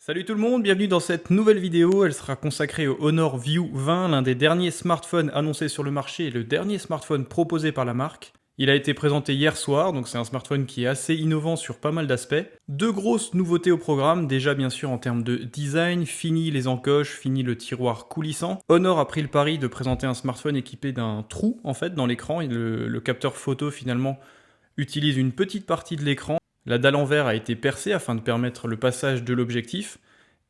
Salut tout le monde, bienvenue dans cette nouvelle vidéo. Elle sera consacrée au Honor View 20, l'un des derniers smartphones annoncés sur le marché et le dernier smartphone proposé par la marque. Il a été présenté hier soir, donc c'est un smartphone qui est assez innovant sur pas mal d'aspects. Deux grosses nouveautés au programme, déjà bien sûr en termes de design, fini les encoches, fini le tiroir coulissant. Honor a pris le pari de présenter un smartphone équipé d'un trou en fait dans l'écran, et le capteur photo finalement utilise une petite partie de l'écran. La dalle en verre a été percée afin de permettre le passage de l'objectif.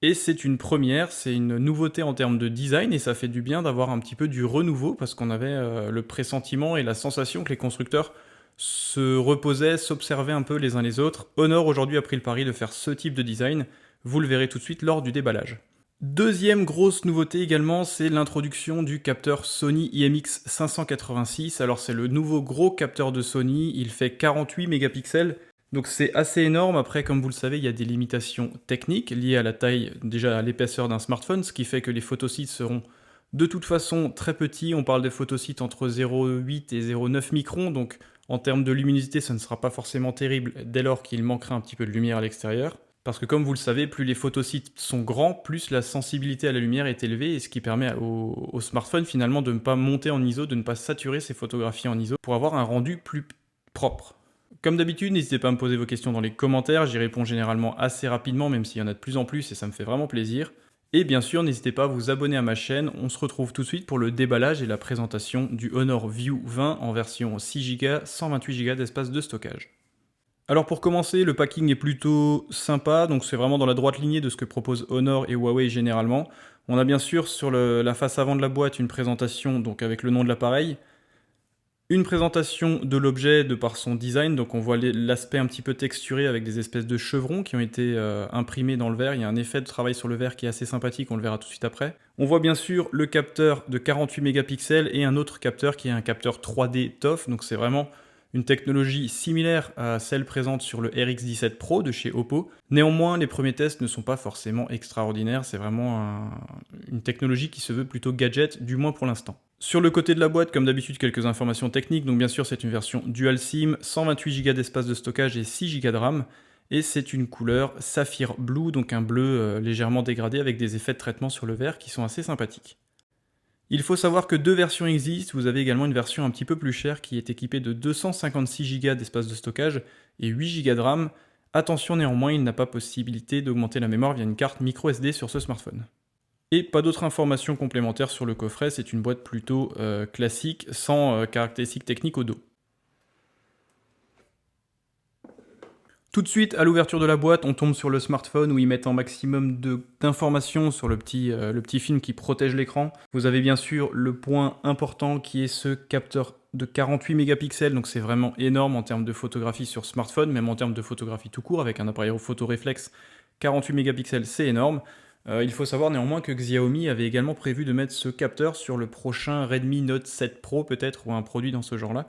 Et c'est une première, c'est une nouveauté en termes de design, et ça fait du bien d'avoir un petit peu du renouveau, parce qu'on avait le pressentiment et la sensation que les constructeurs se reposaient, s'observaient un peu les uns les autres. Honor aujourd'hui a pris le pari de faire ce type de design, vous le verrez tout de suite lors du déballage. Deuxième grosse nouveauté également, c'est l'introduction du capteur Sony IMX586. Alors c'est le nouveau gros capteur de Sony, il fait 48 mégapixels, donc c'est assez énorme. Après, comme vous le savez, il y a des limitations techniques liées à la taille, déjà à l'épaisseur d'un smartphone, ce qui fait que les photosites seront de toute façon très petits. On parle de photosites entre 0,8 et 0,9 microns, donc en termes de luminosité, ça ne sera pas forcément terrible dès lors qu'il manquera un petit peu de lumière à l'extérieur. Parce que comme vous le savez, plus les photosites sont grands, plus la sensibilité à la lumière est élevée, et ce qui permet au smartphone finalement de ne pas monter en ISO, de ne pas saturer ses photographies en ISO, pour avoir un rendu plus propre. Comme d'habitude, n'hésitez pas à me poser vos questions dans les commentaires, j'y réponds généralement assez rapidement, même s'il y en a de plus en plus, et ça me fait vraiment plaisir. Et bien sûr, n'hésitez pas à vous abonner à ma chaîne, on se retrouve tout de suite pour le déballage et la présentation du Honor View 20 en version 6Go, 128Go d'espace de stockage. Alors pour commencer, le packing est plutôt sympa, donc c'est vraiment dans la droite lignée de ce que proposent Honor et Huawei généralement. On a bien sûr sur la face avant de la boîte une présentation donc avec le nom de l'appareil, une présentation de l'objet de par son design, donc on voit l'aspect un petit peu texturé avec des espèces de chevrons qui ont été imprimés dans le verre. Il y a un effet de travail sur le verre qui est assez sympathique, on le verra tout de suite après. On voit bien sûr le capteur de 48 mégapixels et un autre capteur qui est un capteur 3D TOF, donc c'est vraiment une technologie similaire à celle présente sur le RX17 Pro de chez Oppo. Néanmoins, les premiers tests ne sont pas forcément extraordinaires, c'est vraiment une technologie qui se veut plutôt gadget, du moins pour l'instant. Sur le côté de la boîte, comme d'habitude, quelques informations techniques. Donc bien sûr, c'est une version dual SIM, 128Go d'espace de stockage et 6Go de RAM. Et c'est une couleur Sapphire Blue, donc un bleu légèrement dégradé avec des effets de traitement sur le verre qui sont assez sympathiques. Il faut savoir que deux versions existent. Vous avez également une version un petit peu plus chère qui est équipée de 256Go d'espace de stockage et 8Go de RAM. Attention néanmoins, il n'a pas possibilité d'augmenter la mémoire via une carte microSD sur ce smartphone. Et pas d'autres informations complémentaires sur le coffret, c'est une boîte plutôt classique, sans caractéristiques techniques au dos. Tout de suite, à l'ouverture de la boîte, on tombe sur le smartphone où ils mettent un maximum d'informations sur le petit film qui protège l'écran. Vous avez bien sûr le point important qui est ce capteur de 48 mégapixels, donc c'est vraiment énorme en termes de photographie sur smartphone, même en termes de photographie tout court, avec un appareil photo réflexe, 48 mégapixels c'est énorme. Il faut savoir néanmoins que Xiaomi avait également prévu de mettre ce capteur sur le prochain Redmi Note 7 Pro peut-être, ou un produit dans ce genre-là,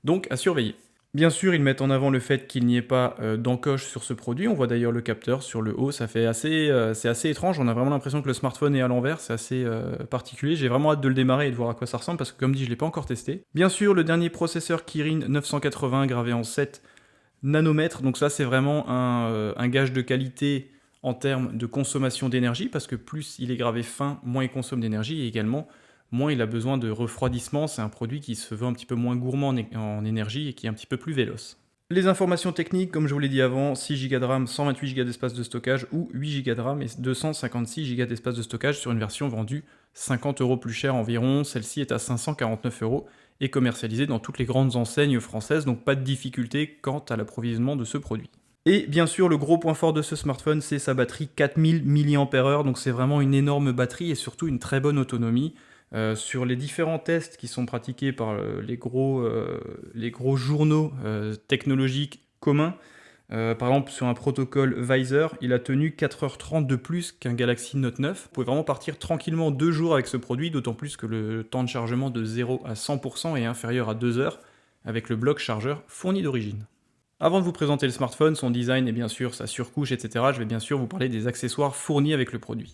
donc à surveiller. Bien sûr, ils mettent en avant le fait qu'il n'y ait pas d'encoche sur ce produit. On voit d'ailleurs le capteur sur le haut, c'est assez étrange. On a vraiment l'impression que le smartphone est à l'envers, c'est assez particulier. J'ai vraiment hâte de le démarrer et de voir à quoi ça ressemble parce que, comme dit, je ne l'ai pas encore testé. Bien sûr, le dernier processeur Kirin 980 gravé en 7 nanomètres. Donc ça, c'est vraiment un gage de qualité en termes de consommation d'énergie, parce que plus il est gravé fin, moins il consomme d'énergie, et également moins il a besoin de refroidissement. C'est un produit qui se veut un petit peu moins gourmand en énergie et qui est un petit peu plus véloce. Les informations techniques, comme je vous l'ai dit avant, 6Go de RAM, 128Go d'espace de stockage ou 8Go de RAM et 256Go d'espace de stockage sur une version vendue 50 € plus cher environ. Celle-ci est à 549 € et commercialisée dans toutes les grandes enseignes françaises, donc pas de difficulté quant à l'approvisionnement de ce produit. Et bien sûr, le gros point fort de ce smartphone, c'est sa batterie 4000 mAh, donc c'est vraiment une énorme batterie et surtout une très bonne autonomie. Sur les différents tests qui sont pratiqués par les gros journaux technologiques communs, par exemple sur un protocole Visor, il a tenu 4h30 de plus qu'un Galaxy Note 9. Vous pouvez vraiment partir tranquillement 2 jours avec ce produit, d'autant plus que le temps de chargement de 0 à 100% est inférieur à 2 heures avec le bloc chargeur fourni d'origine. Avant de vous présenter le smartphone, son design et bien sûr sa surcouche, etc., je vais bien sûr vous parler des accessoires fournis avec le produit.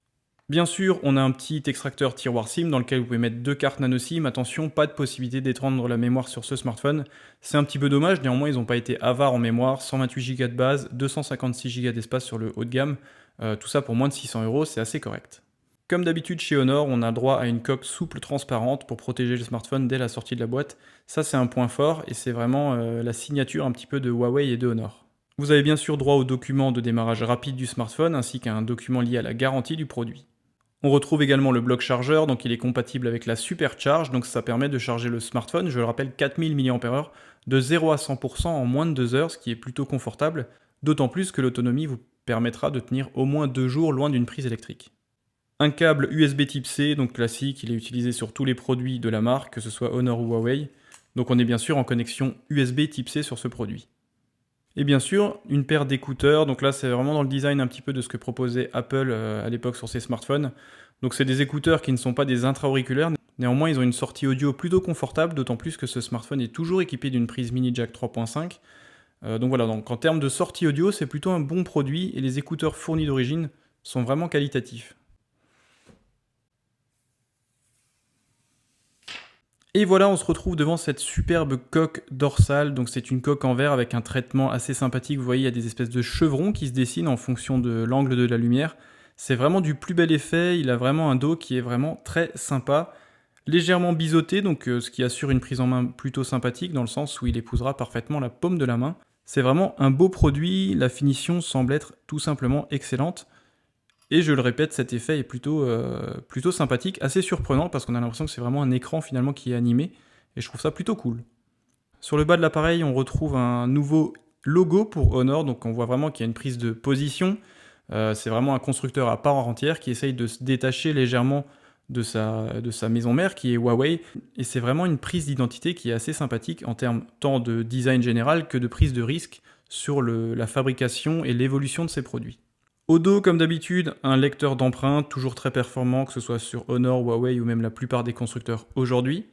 Bien sûr, on a un petit extracteur tiroir SIM dans lequel vous pouvez mettre 2 cartes nano SIM. Attention, pas de possibilité d'étendre la mémoire sur ce smartphone. C'est un petit peu dommage, néanmoins ils n'ont pas été avares en mémoire. 128Go de base, 256Go d'espace sur le haut de gamme. Tout ça pour moins de 600 €, c'est assez correct. Comme d'habitude chez Honor, on a le droit à une coque souple transparente pour protéger le smartphone dès la sortie de la boîte. Ça, c'est un point fort et c'est vraiment la signature un petit peu de Huawei et de Honor. Vous avez bien sûr droit au document de démarrage rapide du smartphone ainsi qu'à un document lié à la garantie du produit. On retrouve également le bloc chargeur, donc il est compatible avec la supercharge, donc ça permet de charger le smartphone, je le rappelle 4000 mAh, de 0 à 100% en moins de 2 heures, ce qui est plutôt confortable, d'autant plus que l'autonomie vous permettra de tenir au moins 2 jours loin d'une prise électrique. Un câble USB type C, donc classique, il est utilisé sur tous les produits de la marque, que ce soit Honor ou Huawei. Donc on est bien sûr en connexion USB type C sur ce produit. Et bien sûr, une paire d'écouteurs, donc là c'est vraiment dans le design un petit peu de ce que proposait Apple à l'époque sur ses smartphones. Donc c'est des écouteurs qui ne sont pas des intra-auriculaires, néanmoins ils ont une sortie audio plutôt confortable, d'autant plus que ce smartphone est toujours équipé d'une prise mini jack 3.5. Donc voilà, donc en termes de sortie audio, c'est plutôt un bon produit et les écouteurs fournis d'origine sont vraiment qualitatifs. Et voilà, on se retrouve devant cette superbe coque dorsale. Donc c'est une coque en verre avec un traitement assez sympathique. Vous voyez, il y a des espèces de chevrons qui se dessinent en fonction de l'angle de la lumière. C'est vraiment du plus bel effet. Il a vraiment un dos qui est vraiment très sympa. Légèrement biseauté, donc ce qui assure une prise en main plutôt sympathique dans le sens où il épousera parfaitement la paume de la main. C'est vraiment un beau produit. La finition semble être tout simplement excellente. Et je le répète, cet effet est plutôt sympathique, assez surprenant parce qu'on a l'impression que c'est vraiment un écran finalement qui est animé, et je trouve ça plutôt cool. Sur le bas de l'appareil, on retrouve un nouveau logo pour Honor, donc on voit vraiment qu'il y a une prise de position. C'est vraiment un constructeur à part entière qui essaye de se détacher légèrement de sa maison mère qui est Huawei, et c'est vraiment une prise d'identité qui est assez sympathique en termes tant de design général que de prise de risque sur la fabrication et l'évolution de ces produits. Au dos, comme d'habitude, un lecteur d'empreintes, toujours très performant, que ce soit sur Honor, Huawei ou même la plupart des constructeurs aujourd'hui.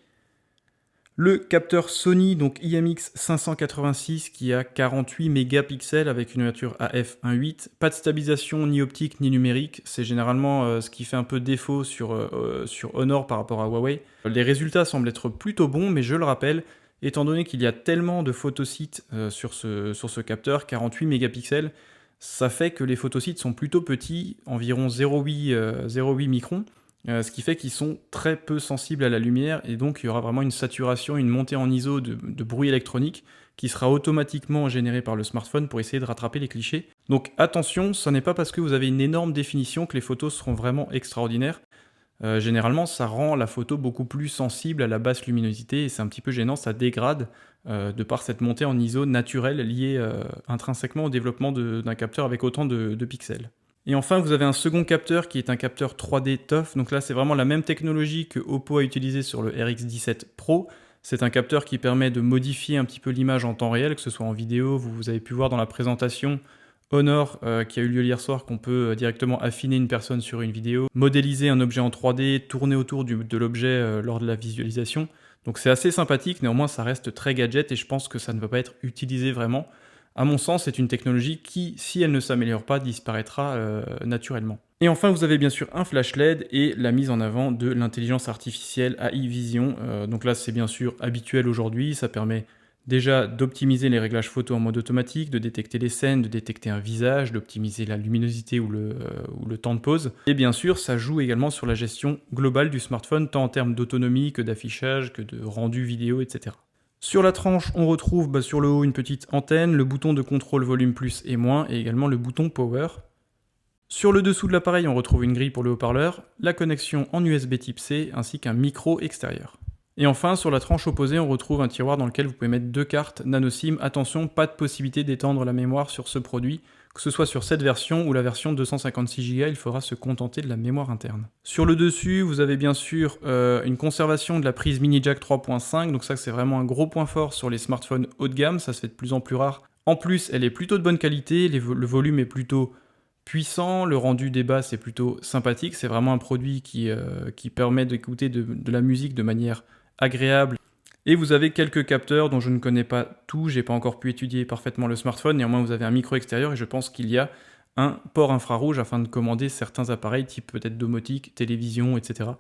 Le capteur Sony, donc IMX586, qui a 48 mégapixels avec une ouverture AF 1.8. Pas de stabilisation ni optique ni numérique, c'est généralement ce qui fait un peu défaut sur Honor par rapport à Huawei. Les résultats semblent être plutôt bons, mais je le rappelle, étant donné qu'il y a tellement de photosites sur ce capteur, 48 mégapixels, ça fait que les photosites sont plutôt petits, environ 0,8 microns, ce qui fait qu'ils sont très peu sensibles à la lumière, et donc il y aura vraiment une saturation, une montée en ISO de bruit électronique qui sera automatiquement générée par le smartphone pour essayer de rattraper les clichés. Donc attention, ce n'est pas parce que vous avez une énorme définition que les photos seront vraiment extraordinaires. Généralement, ça rend la photo beaucoup plus sensible à la basse luminosité, et c'est un petit peu gênant, ça dégrade de par cette montée en ISO naturelle liée intrinsèquement au développement d'un capteur avec autant de pixels. Et enfin, vous avez un second capteur qui est un capteur 3D TOF, donc là c'est vraiment la même technologie que Oppo a utilisée sur le RX17 Pro. C'est un capteur qui permet de modifier un petit peu l'image en temps réel, que ce soit en vidéo, vous avez pu voir dans la présentation Honor qui a eu lieu hier soir, qu'on peut directement affiner une personne sur une vidéo, modéliser un objet en 3D, tourner autour de l'objet lors de la visualisation. Donc c'est assez sympathique, néanmoins ça reste très gadget et je pense que ça ne va pas être utilisé vraiment. À mon sens, c'est une technologie qui, si elle ne s'améliore pas, disparaîtra naturellement. Et enfin, vous avez bien sûr un flash LED et la mise en avant de l'intelligence artificielle AI Vision. Donc là, c'est bien sûr habituel aujourd'hui, ça permet déjà d'optimiser les réglages photo en mode automatique, de détecter les scènes, de détecter un visage, d'optimiser la luminosité ou le temps de pause. Et bien sûr, ça joue également sur la gestion globale du smartphone, tant en termes d'autonomie que d'affichage, que de rendu vidéo, etc. Sur la tranche, on retrouve sur le haut une petite antenne, le bouton de contrôle volume plus et moins, et également le bouton power. Sur le dessous de l'appareil, on retrouve une grille pour le haut-parleur, la connexion en USB type C, ainsi qu'un micro extérieur. Et enfin, sur la tranche opposée, on retrouve un tiroir dans lequel vous pouvez mettre 2 cartes nano SIM. Attention, pas de possibilité d'étendre la mémoire sur ce produit, que ce soit sur cette version ou la version 256 Go, il faudra se contenter de la mémoire interne. Sur le dessus, vous avez bien sûr une conservation de la prise mini jack 3.5, donc ça c'est vraiment un gros point fort sur les smartphones haut de gamme, ça se fait de plus en plus rare. En plus, elle est plutôt de bonne qualité, le volume est plutôt puissant, le rendu des basses est plutôt sympathique, c'est vraiment un produit qui permet d'écouter de la musique de manière agréable. Et vous avez quelques capteurs dont je ne connais pas tout, j'ai pas encore pu étudier parfaitement le smartphone, néanmoins vous avez un micro extérieur et je pense qu'il y a un port infrarouge afin de commander certains appareils type peut-être domotique, télévision, etc.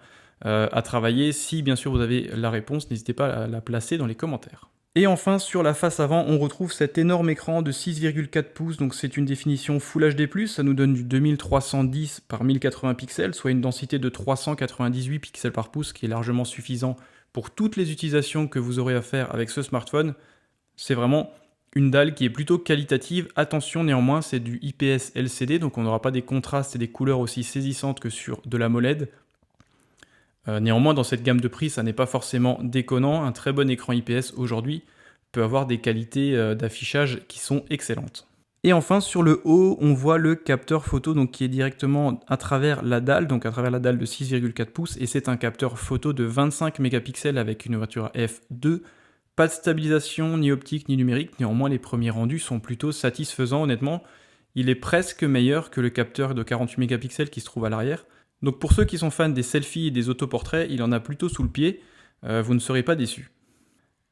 À travailler. Si bien sûr vous avez la réponse, n'hésitez pas à la placer dans les commentaires. Et enfin, sur la face avant, on retrouve cet énorme écran de 6,4 pouces, donc c'est une définition Full HD+, ça nous donne du 2310 par 1080 pixels, soit une densité de 398 pixels par pouce, qui est largement suffisant pour toutes les utilisations que vous aurez à faire avec ce smartphone. C'est vraiment une dalle qui est plutôt qualitative. Attention néanmoins, c'est du IPS LCD, donc on n'aura pas des contrastes et des couleurs aussi saisissantes que sur de l'AMOLED. Néanmoins, dans cette gamme de prix, ça n'est pas forcément déconnant. Un très bon écran IPS aujourd'hui peut avoir des qualités d'affichage qui sont excellentes. Et enfin, sur le haut, on voit le capteur photo donc, qui est directement à travers la dalle, donc à travers la dalle de 6,4 pouces, et c'est un capteur photo de 25 mégapixels avec une ouverture à f2. Pas de stabilisation ni optique ni numérique, néanmoins les premiers rendus sont plutôt satisfaisants honnêtement. Il est presque meilleur que le capteur de 48 mégapixels qui se trouve à l'arrière. Donc pour ceux qui sont fans des selfies et des autoportraits, il en a plutôt sous le pied, vous ne serez pas déçus.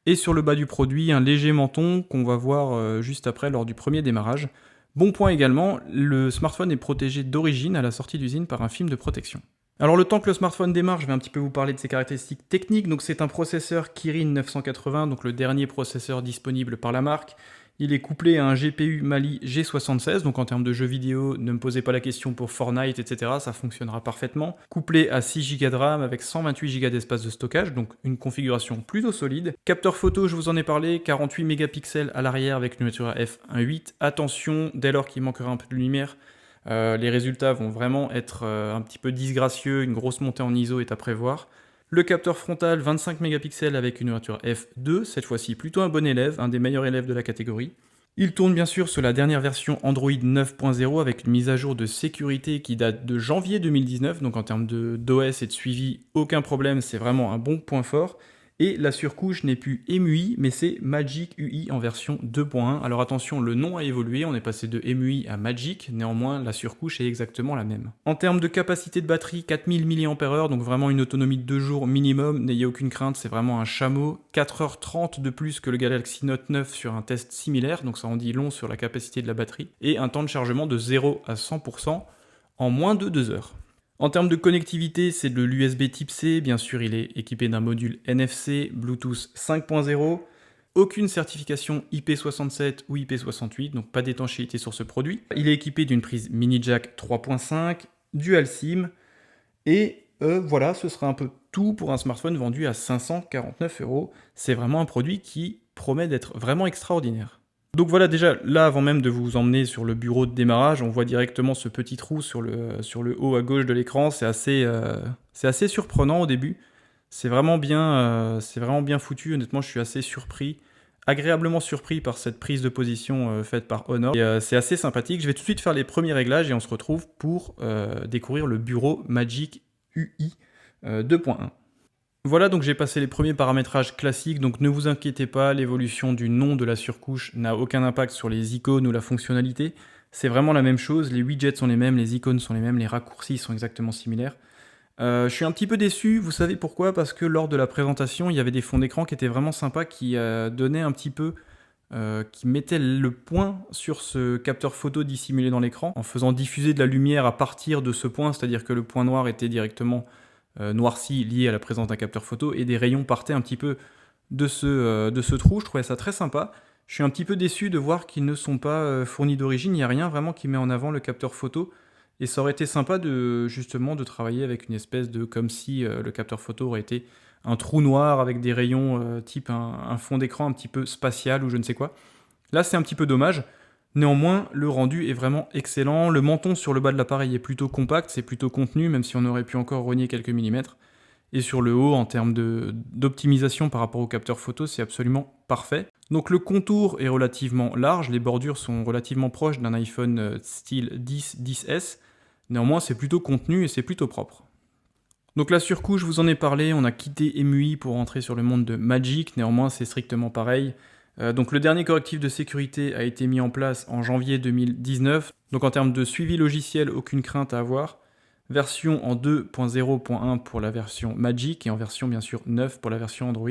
Et sur le bas du produit, un léger menton qu'on va voir juste après lors du premier démarrage. Bon point également, le smartphone est protégé d'origine à la sortie d'usine par un film de protection. Alors le temps que le smartphone démarre, je vais un petit peu vous parler de ses caractéristiques techniques. Donc c'est un processeur Kirin 980, donc le dernier processeur disponible par la marque. Il est couplé à un GPU Mali G76, donc en termes de jeux vidéo, ne me posez pas la question pour Fortnite, etc., ça fonctionnera parfaitement. Couplé à 6 Go de RAM avec 128 Go d'espace de stockage, donc une configuration plutôt solide. Capteur photo, je vous en ai parlé, 48 mégapixels à l'arrière avec une ouverture à f1.8. Attention, dès lors qu'il manquera un peu de lumière, les résultats vont vraiment être un petit peu disgracieux, une grosse montée en ISO est à prévoir. Le capteur frontal 25 mégapixels avec une ouverture f2, cette fois-ci plutôt un bon élève, un des meilleurs élèves de la catégorie. Il tourne bien sûr sur la dernière version Android 9.0 avec une mise à jour de sécurité qui date de janvier 2019, donc en termes d'OS et de suivi, aucun problème, c'est vraiment un bon point fort. Et la surcouche n'est plus EMUI, mais c'est Magic UI en version 2.1. Alors attention, le nom a évolué, on est passé de EMUI à Magic, néanmoins la surcouche est exactement la même. En termes de capacité de batterie, 4000 mAh, donc vraiment une autonomie de 2 jours minimum, n'ayez aucune crainte, c'est vraiment un chameau. 4h30 de plus que le Galaxy Note 9 sur un test similaire, donc ça en dit long sur la capacité de la batterie. Et un temps de chargement de 0 à 100% en moins de 2 heures. En termes de connectivité, c'est de l'USB type C, bien sûr il est équipé d'un module NFC, Bluetooth 5.0, aucune certification IP67 ou IP68, donc pas d'étanchéité sur ce produit. Il est équipé d'une prise mini jack 3.5, dual SIM, et voilà, ce sera un peu tout pour un smartphone vendu à 549 €. C'est vraiment un produit qui promet d'être vraiment extraordinaire. Donc voilà, déjà, là, avant même de vous emmener sur le bureau de démarrage, on voit directement ce petit trou sur le haut à gauche de l'écran. C'est assez surprenant au début. C'est vraiment bien foutu. Honnêtement, je suis assez surpris, agréablement surpris par cette prise de position faite par Honor. Et c'est assez sympathique. Je vais tout de suite faire les premiers réglages et on se retrouve pour découvrir le bureau Magic UI 2.1. Voilà, donc j'ai passé les premiers paramétrages classiques, donc ne vous inquiétez pas, l'évolution du nom de la surcouche n'a aucun impact sur les icônes ou la fonctionnalité. C'est vraiment la même chose, les widgets sont les mêmes, les icônes sont les mêmes, les raccourcis sont exactement similaires. Je suis un petit peu déçu, vous savez pourquoi? Parce que lors de la présentation, il y avait des fonds d'écran qui étaient vraiment sympas, qui donnaient un petit peu, qui mettaient le point sur ce capteur photo dissimulé dans l'écran, en faisant diffuser de la lumière à partir de ce point, c'est-à-dire que le point noir était directement noirci lié à la présence d'un capteur photo, et des rayons partaient un petit peu de ce trou. Je trouvais ça très sympa. Je suis un petit peu déçu de voir qu'ils ne sont pas fournis d'origine, il n'y a rien vraiment qui met en avant le capteur photo, et ça aurait été sympa justement de travailler avec une espèce de, comme si le capteur photo aurait été un trou noir avec des rayons type un fond d'écran un petit peu spatial ou je ne sais quoi. Là c'est un petit peu dommage. Néanmoins, le rendu est vraiment excellent. Le menton sur le bas de l'appareil est plutôt compact, c'est plutôt contenu, même si on aurait pu encore rogner quelques millimètres. Et sur le haut, en termes d'optimisation par rapport au capteur photo, c'est absolument parfait. Donc le contour est relativement large, les bordures sont relativement proches d'un iPhone style 10, 10S. Néanmoins, c'est plutôt contenu et c'est plutôt propre. Donc la surcouche, je vous en ai parlé, on a quitté EMUI pour rentrer sur le monde de Magic. Néanmoins, c'est strictement pareil. Donc le dernier correctif de sécurité a été mis en place en janvier 2019. Donc en termes de suivi logiciel, aucune crainte à avoir. Version en 2.0.1 pour la version Magic et en version bien sûr 9 pour la version Android.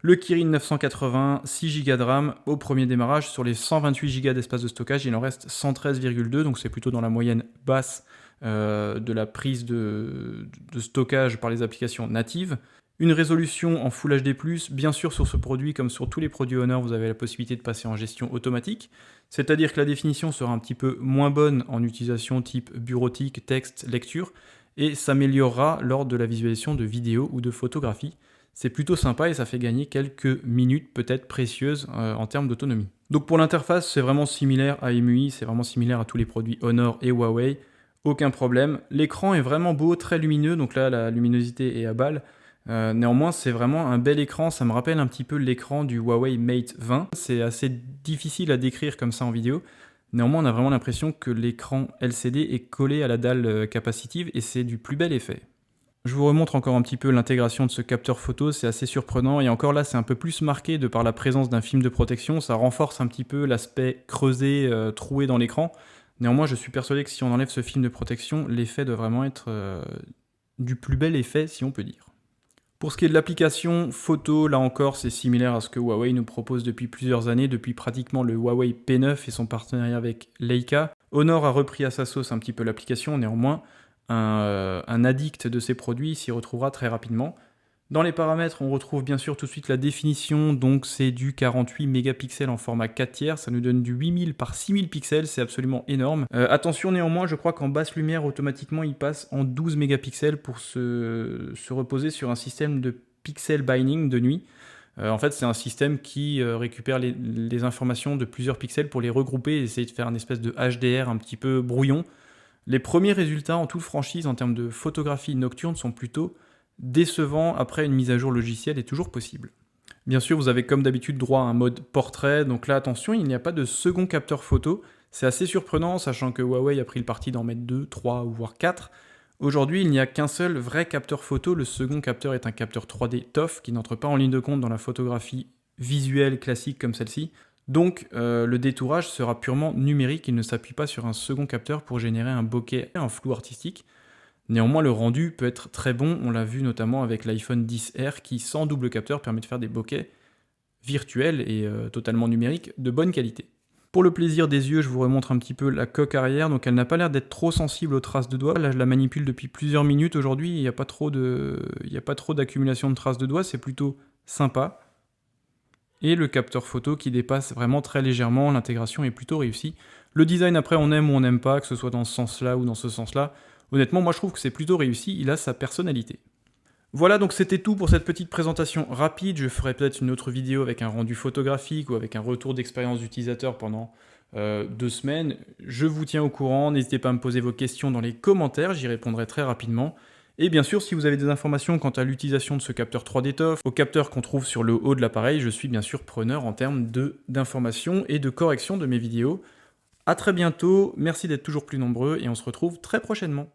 Le Kirin 980, 6 Go de RAM au premier démarrage. Sur les 128 Go d'espace de stockage, il en reste 113,2, donc c'est plutôt dans la moyenne basse de la prise de stockage par les applications natives. Une résolution en Full HD+, bien sûr sur ce produit comme sur tous les produits Honor, vous avez la possibilité de passer en gestion automatique, c'est-à-dire que la définition sera un petit peu moins bonne en utilisation type bureautique, texte, lecture, et s'améliorera lors de la visualisation de vidéos ou de photographies. C'est plutôt sympa et ça fait gagner quelques minutes peut-être précieuses en termes d'autonomie. Donc pour l'interface, c'est vraiment similaire à EMUI, c'est vraiment similaire à tous les produits Honor et Huawei, aucun problème. L'écran est vraiment beau, très lumineux, donc là la luminosité est à balle. Néanmoins, c'est vraiment un bel écran, ça me rappelle un petit peu l'écran du Huawei Mate 20. C'est assez difficile à décrire comme ça en vidéo. Néanmoins, on a vraiment l'impression que l'écran LCD est collé à la dalle capacitive et c'est du plus bel effet. Je vous remontre encore un petit peu l'intégration de ce capteur photo, c'est assez surprenant et encore là c'est un peu plus marqué de par la présence d'un film de protection, ça renforce un petit peu l'aspect creusé, troué dans l'écran. Néanmoins, je suis persuadé que si on enlève ce film de protection, l'effet doit vraiment être du plus bel effet si on peut dire. Pour ce qui est de l'application photo, là encore, c'est similaire à ce que Huawei nous propose depuis plusieurs années, depuis pratiquement le Huawei P9 et son partenariat avec Leica. Honor a repris à sa sauce un petit peu l'application, néanmoins, un addict de ces produits s'y retrouvera très rapidement. Dans les paramètres, on retrouve bien sûr tout de suite la définition, donc c'est du 48 mégapixels en format 4 tiers, ça nous donne du 8000 par 6000 pixels, c'est absolument énorme. Attention néanmoins, je crois qu'en basse lumière, automatiquement, il passe en 12 mégapixels pour se reposer sur un système de pixel binding de nuit. En fait, c'est un système qui récupère les informations de plusieurs pixels pour les regrouper et essayer de faire une espèce de HDR un petit peu brouillon. Les premiers résultats en toute franchise en termes de photographie nocturne sont plutôt décevant après une mise à jour logicielle est toujours possible. Bien sûr, vous avez comme d'habitude droit à un mode portrait, donc là attention, il n'y a pas de second capteur photo. C'est assez surprenant, sachant que Huawei a pris le parti d'en mettre 2, 3 ou voire 4. Aujourd'hui, il n'y a qu'un seul vrai capteur photo, le second capteur est un capteur 3D TOF qui n'entre pas en ligne de compte dans la photographie visuelle classique comme celle-ci. Donc le détourage sera purement numérique, il ne s'appuie pas sur un second capteur pour générer un bokeh, un flou artistique. Néanmoins, le rendu peut être très bon, on l'a vu notamment avec l'iPhone XR qui, sans double capteur, permet de faire des bokehs virtuels et totalement numériques de bonne qualité. Pour le plaisir des yeux, je vous remontre un petit peu la coque arrière, donc elle n'a pas l'air d'être trop sensible aux traces de doigts. Là, je la manipule depuis plusieurs minutes aujourd'hui, il n'y a pas trop d'accumulation de traces de doigts, c'est plutôt sympa. Et le capteur photo qui dépasse vraiment très légèrement, l'intégration est plutôt réussie. Le design, après, on aime ou on n'aime pas, que ce soit dans ce sens-là ou dans ce sens-là. Honnêtement, moi je trouve que c'est plutôt réussi, il a sa personnalité. Voilà, donc c'était tout pour cette petite présentation rapide. Je ferai peut-être une autre vidéo avec un rendu photographique ou avec un retour d'expérience d'utilisateur pendant 2 semaines. Je vous tiens au courant, n'hésitez pas à me poser vos questions dans les commentaires, j'y répondrai très rapidement. Et bien sûr, si vous avez des informations quant à l'utilisation de ce capteur 3D TOF, au capteur qu'on trouve sur le haut de l'appareil, je suis bien sûr preneur en termes d'informations et de correction de mes vidéos. A très bientôt, merci d'être toujours plus nombreux et on se retrouve très prochainement.